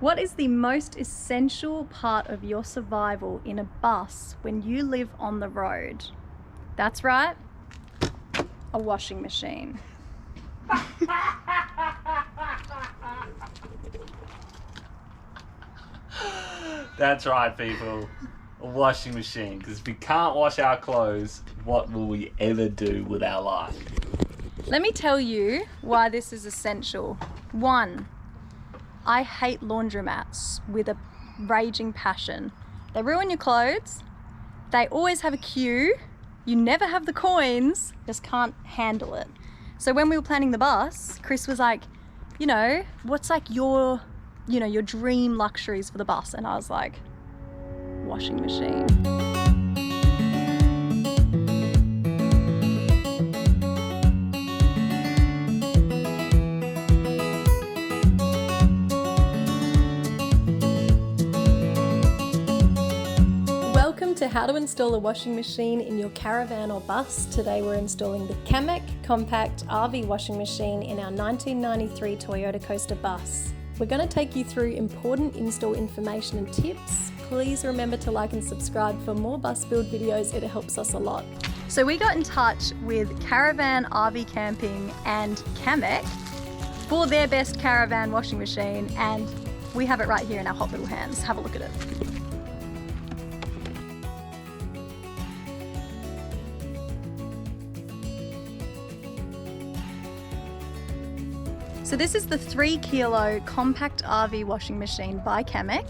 What is the most essential part of your survival in a bus when you live on the road? That's right, a washing machine. That's right, people. A washing machine. Because if we can't wash our clothes, what will we ever do with our life? Let me tell you why this is essential. 1, I hate laundromats with a raging passion. They ruin your clothes. They always have a queue. You never have the coins. Just can't handle it. So when we were planning the bus, Chris was like, you know, what's like your dream luxuries for the bus? And I was like, washing machine. To how to install a washing machine in your caravan or bus. Today we're installing the Camec Compact RV Washing Machine in our 1993 Toyota Coaster bus. We're going to take you through important install information and tips. Please remember to like and subscribe for more bus build videos, it helps us a lot. So we got in touch with Caravan RV Camping and Camec for their best caravan washing machine, and we have it right here in our hot little hands. Have a look at it. So this is the 3 kilo compact RV washing machine by Camec,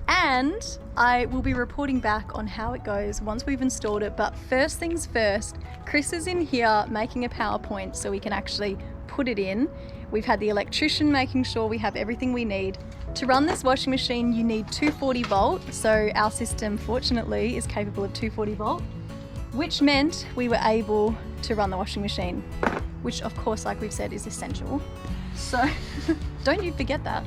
and I will be reporting back on how it goes once we've installed it. But first things first, Chris is in here making a PowerPoint so we can actually put it in. We've had the electrician making sure we have everything we need. To run this washing machine you need 240 volt, so our system fortunately is capable of 240 volt, which meant we were able to run the washing machine, which of course, like we've said, is essential. So don't you forget that.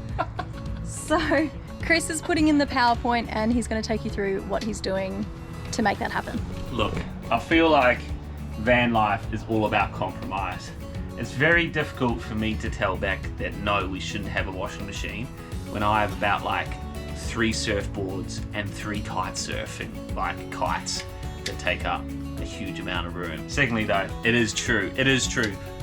So Chris is putting in the PowerPoint and he's going to take you through what he's doing to make that happen. Look, I feel like van life is all about compromise. It's very difficult for me to tell Bec that no, we shouldn't have a washing machine when I have about like 3 surfboards and 3 kite surfing, like kites that take up a huge amount of room. Secondly though, it is true.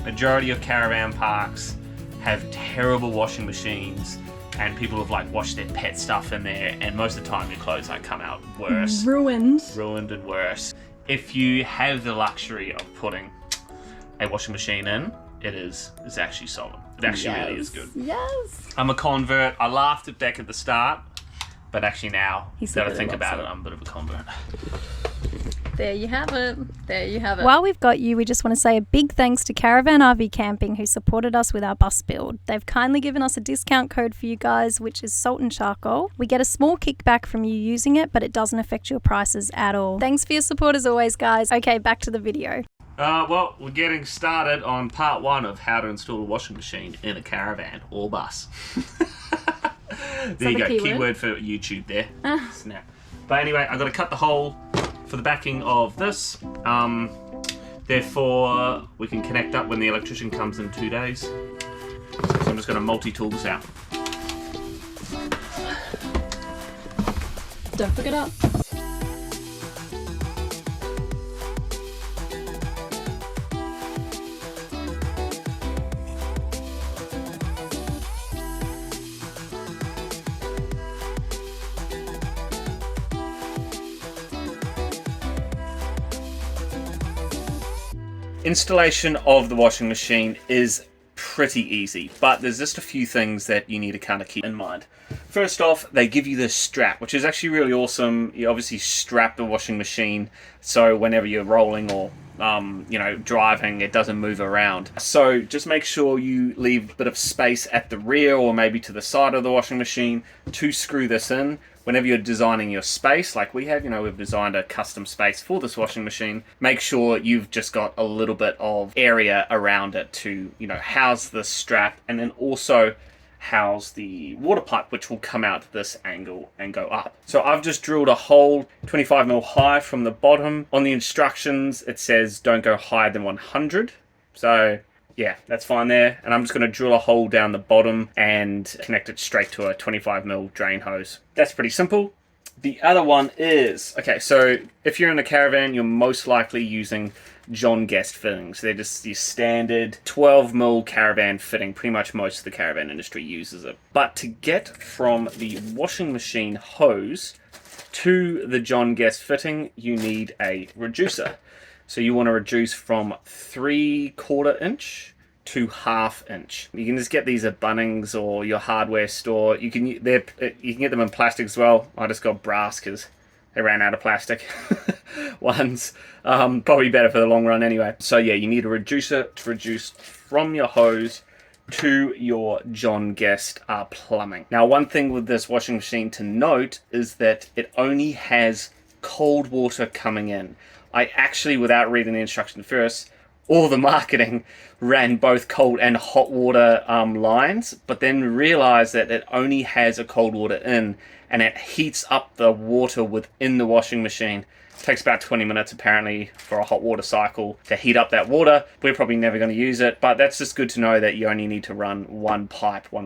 Majority of caravan parks have terrible washing machines and people have like washed their pet stuff in there, and most of the time your clothes like come out worse. Ruined and worse. If you have the luxury of putting a washing machine in, it's actually solid. It actually really is good. Yes. I'm a convert. I laughed at Bec at the start, but actually now that I think about it, I'm a bit of a convert. There you have it. There you have it. While we've got you, we just want to say a big thanks to Caravan RV Camping who supported us with our bus build. They've kindly given us a discount code for you guys, which is Salt and Charcoal. We get a small kickback from you using it, but it doesn't affect your prices at all. Thanks for your support as always, guys. Okay, back to the video. Well, we're getting started on part 1 of how to install a washing machine in a caravan or bus. There you go, keyword for YouTube there. Snap. But anyway, I've got to cut the hole for the backing of this. Therefore, we can connect up when the electrician comes in 2 days. So I'm just going to multi-tool this out. Don't pick it up. Installation of the washing machine is pretty easy, but there's just a few things that you need to kind of keep in mind. First off, they give you this strap, which is actually really awesome. You obviously strap the washing machine so whenever you're rolling or driving, it doesn't move around. So just make sure you leave a bit of space at the rear or maybe to the side of the washing machine to screw this in. Whenever you're designing your space, like we have, we've designed a custom space for this washing machine, make sure you've just got a little bit of area around it to, house the strap, and then also house the water pipe, which will come out this angle and go up. So I've just drilled a hole 25mm high from the bottom. On the instructions, it says don't go higher than 100. So yeah, that's fine there. And I'm just going to drill a hole down the bottom and connect it straight to a 25mm drain hose. That's pretty simple. The other one is, okay, so if you're in a caravan, you're most likely using John Guest fittings. They're just your standard 12mm caravan fitting. Pretty much most of the caravan industry uses it. But to get from the washing machine hose to the John Guest fitting, you need a reducer. So you want to reduce from 3/4 inch to 1/2 inch. You can just get these at Bunnings or your hardware store. You can get them in plastic as well. I just got brass because they ran out of plastic ones. Probably better for the long run anyway. So yeah, you need a reducer to reduce from your hose to your John Guest plumbing. Now, one thing with this washing machine to note is that it only has cold water coming in. I actually, without reading the instructions first, all the marketing ran both cold and hot water lines, but then realized that it only has a cold water in, and it heats up the water within the washing machine. It takes about 20 minutes apparently for a hot water cycle to heat up that water. We're probably never going to use it, but that's just good to know that you only need to run one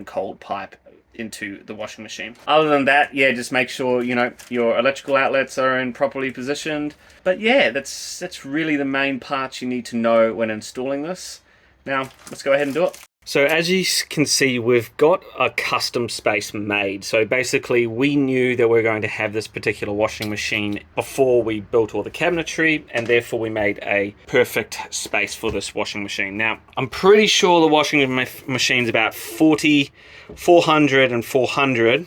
cold pipe into the washing machine. Other than that, yeah, just make sure, you know, your electrical outlets are in properly positioned. But yeah, that's really the main parts you need to know when installing this. Now, let's go ahead and do it. So as you can see, we've got a custom space made. So basically we knew that we were going to have this particular washing machine before we built all the cabinetry, and therefore we made a perfect space for this washing machine. Now, I'm pretty sure the washing machine's about 400 and 400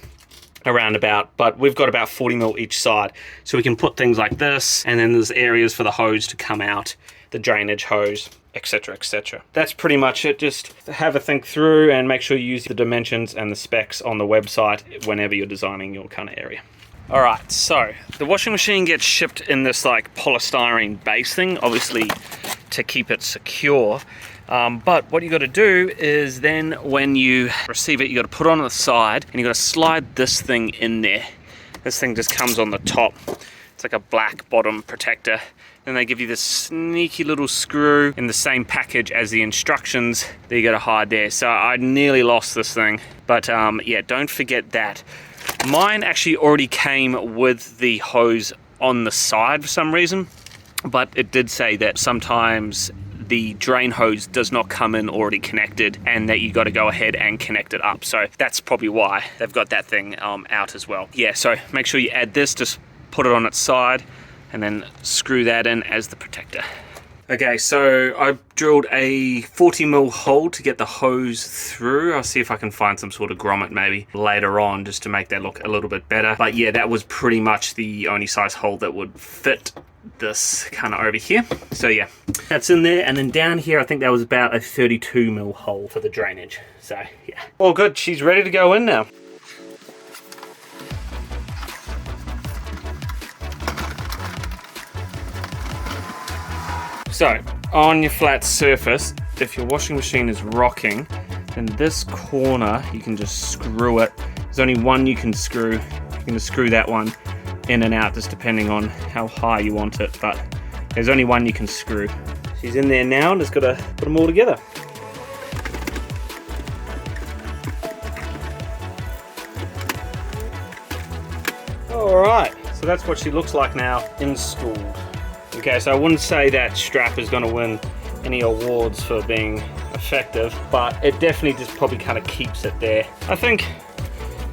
around about, but we've got about 40mm each side. So we can put things like this, and then there's areas for the hose to come out, the drainage hose, etc, etc. That's pretty much it. Just have a think through and make sure you use the dimensions and the specs on the website whenever you're designing your kind of area. Alright, so the washing machine gets shipped in this like polystyrene base thing, obviously to keep it secure. But what you got to do is then when you receive it, you got to put it on the side and you got to slide this thing in there. This thing just comes on the top. It's like a black bottom protector. Then they give you this sneaky little screw in the same package as the instructions that you got to hide there. So I nearly lost this thing, but yeah, don't forget that. Mine actually already came with the hose on the side for some reason, but it did say that sometimes the drain hose does not come in already connected and that you got to go ahead and connect it up. So that's probably why they've got that thing out as well. Yeah, so make sure you add this, just put it on its side and then screw that in as the protector. Okay, so I drilled a 40mm hole to get the hose through. I'll see if I can find some sort of grommet maybe later on just to make that look a little bit better. But yeah, that was pretty much the only size hole that would fit this kind of over here. So yeah, that's in there. And then down here, I think that was about a 32mm hole for the drainage. So yeah, all good. She's ready to go in now. So, on your flat surface, if your washing machine is rocking, then this corner, you can just screw it. There's only one you can screw. You can just screw that one in and out, just depending on how high you want it, but there's only one you can screw. She's in there now, and just got to put them all together. Alright, so that's what she looks like now installed. Okay, so I wouldn't say that strap is going to win any awards for being effective, but it definitely just probably kind of keeps it there. I think,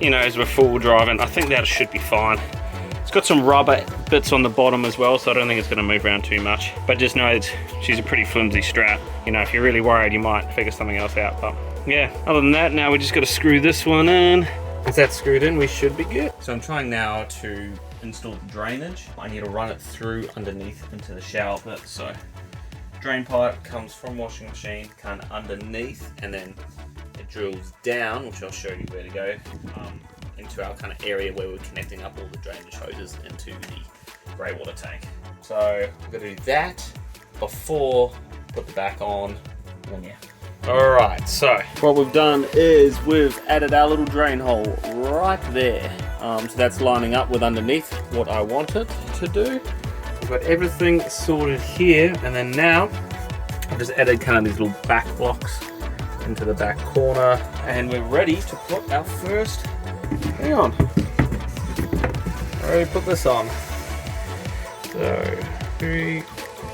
you know, as we're full driving, I think that should be fine. It's got some rubber bits on the bottom as well, so I don't think it's going to move around too much. But just know she's a pretty flimsy strap. You know, if you're really worried, you might figure something else out. But yeah, other than that, now we just got to screw this one in. Once that's screwed in, we should be good. So I'm trying now to install the drainage. I need to run it through underneath into the shower bit. So drain pipe comes from washing machine kind of underneath, and then it drills down, which I'll show you where to go, into our kind of area where we're connecting up all the drainage hoses into the grey water tank. So I'm going to do that before put the back on, and then yeah. Alright, so what we've done is we've added our little drain hole right there. So that's lining up with underneath what I want it to do. We've got everything sorted here, and then now I've just added kind of these little back blocks into the back corner, and we're ready to put our first thing on. Alright, put this on. So 3,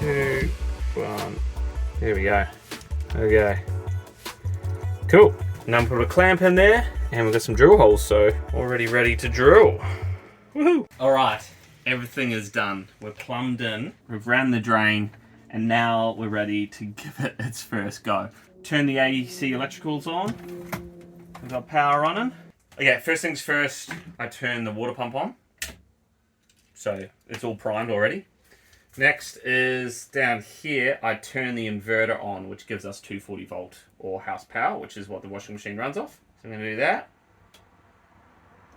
2, 1. There we go. Okay. Cool. Now I'm put a clamp in there, and we've got some drill holes, so already ready to drill. Woohoo! Alright, everything is done. We're plumbed in, we've ran the drain, and now we're ready to give it its first go. Turn the AC electricals on. We've got power running. Okay, first things first, I turn the water pump on. So it's all primed already. Next is down here, I turn the inverter on, which gives us 240 volt or house power, which is what the washing machine runs off. So I'm going to do that.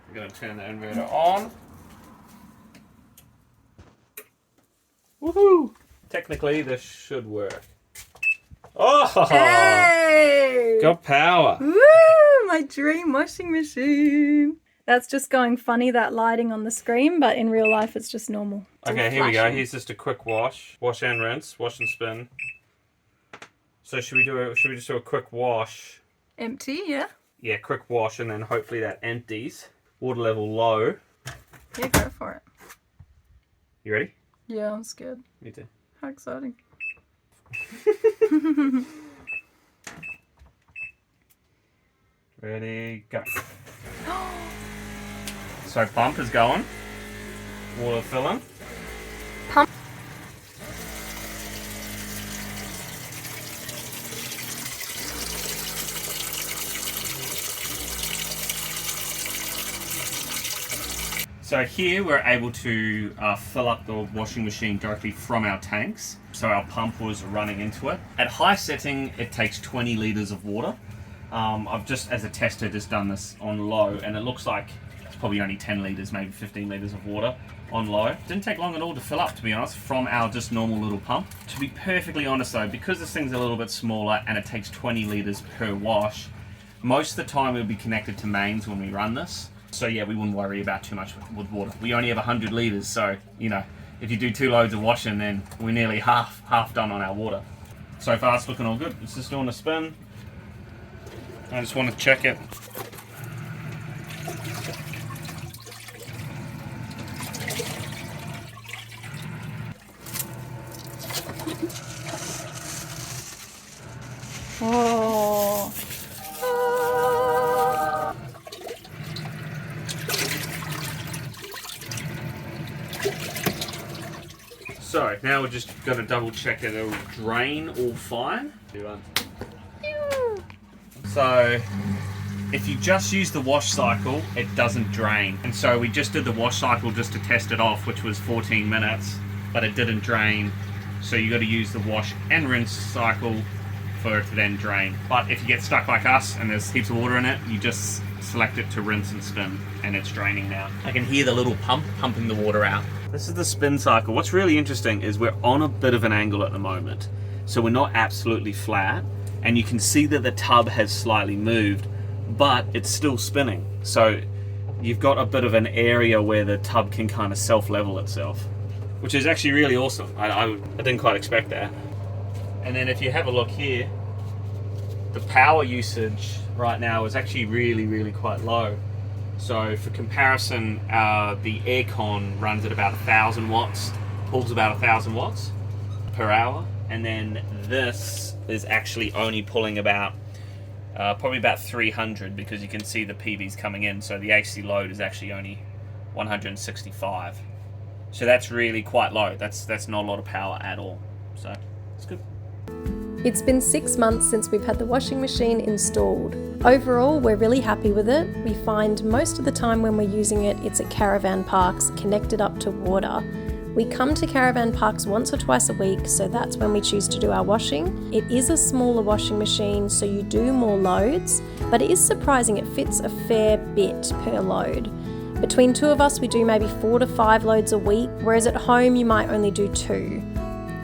I'm going to turn the inverter on. Woohoo! Technically, this should work. Oh! Hey! Got power. Woo! My dream washing machine. That's just going funny, that lighting on the screen, but in real life it's just normal. It's Okay, here we go. Here's just a quick wash. Wash and rinse. Wash and spin. So should we just do a quick wash? Empty, yeah? Yeah, quick wash, and then hopefully that empties. Water level low. Yeah, go for it. You ready? Yeah, I'm scared. Me too. How exciting. Ready, go. So pump is going. Water filling. Pump. So here we're able to fill up the washing machine directly from our tanks. So our pump was running into it. At high setting, it takes 20 litres of water. I've just, as a tester, just done this on low, and it looks like it's probably only 10 litres, maybe 15 litres of water on low. Didn't take long at all to fill up, to be honest, from our just normal little pump. To be perfectly honest though, because this thing's a little bit smaller and it takes 20 litres per wash, most of the time it'll be connected to mains when we run this. So yeah, we wouldn't worry about too much with water. We only have 100 litres, so you know, if you do 2 loads of washing, then we're nearly half done on our water. So far it's looking all good. It's just doing a spin. I just want to check it. Oh. So now we're just going to double check that it'll drain all fine. So if you just use the wash cycle, it doesn't drain. And so we just did the wash cycle just to test it off, which was 14 minutes, but it didn't drain. So you got to use the wash and rinse cycle for it to then drain. But if you get stuck like us and there's heaps of water in it, you just select it to rinse and spin, and it's draining now. I can hear the little pump pumping the water out. This is the spin cycle. What's really interesting is we're on a bit of an angle at the moment. So we're not absolutely flat, and you can see that the tub has slightly moved, but it's still spinning. So you've got a bit of an area where the tub can kind of self-level itself, which is actually really awesome. I didn't quite expect that. And then if you have a look here, the power usage right now is actually really quite low. So for comparison, the aircon runs at about 1,000 watts, pulls about 1,000 watts per hour, and then this is actually only pulling about probably about 300, because you can see the PVs coming in. So the AC load is actually only 165. So that's really quite low. That's not a lot of power at all. So it's good. It's been 6 months since we've had the washing machine installed. Overall, we're really happy with it. We find most of the time when we're using it, it's at caravan parks connected up to water. We come to caravan parks once or twice a week, so that's when we choose to do our washing. It is a smaller washing machine, so you do more loads, but it is surprising it fits a fair bit per load. Between 2 of us, we do maybe 4 to 5 loads a week, whereas at home you might only do 2.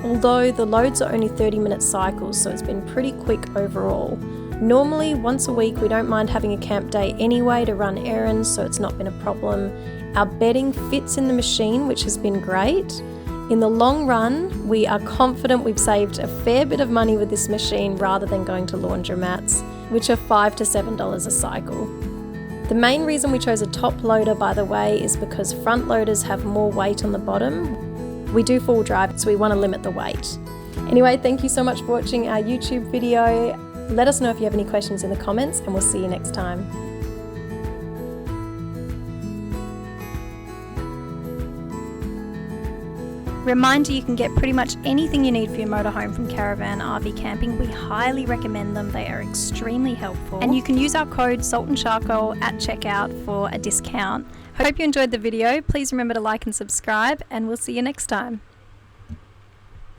Although the loads are only 30-minute cycles, so it's been pretty quick overall. Normally, once a week, we don't mind having a camp day anyway to run errands, so it's not been a problem. Our bedding fits in the machine, which has been great. In the long run, we are confident we've saved a fair bit of money with this machine rather than going to laundromats, which are $5 to $7 a cycle. The main reason we chose a top loader, by the way, is because front loaders have more weight on the bottom. We do full drive, so we want to limit the weight. Anyway, thank you so much for watching our YouTube video. Let us know if you have any questions in the comments, and we'll see you next time. Reminder, you can get pretty much anything you need for your motorhome from Caravan RV Camping. We highly recommend them. They are extremely helpful. And you can use our code SALTANDCHARCOAL at checkout for a discount. Hope you enjoyed the video. Please remember to like and subscribe, and we'll see you next time.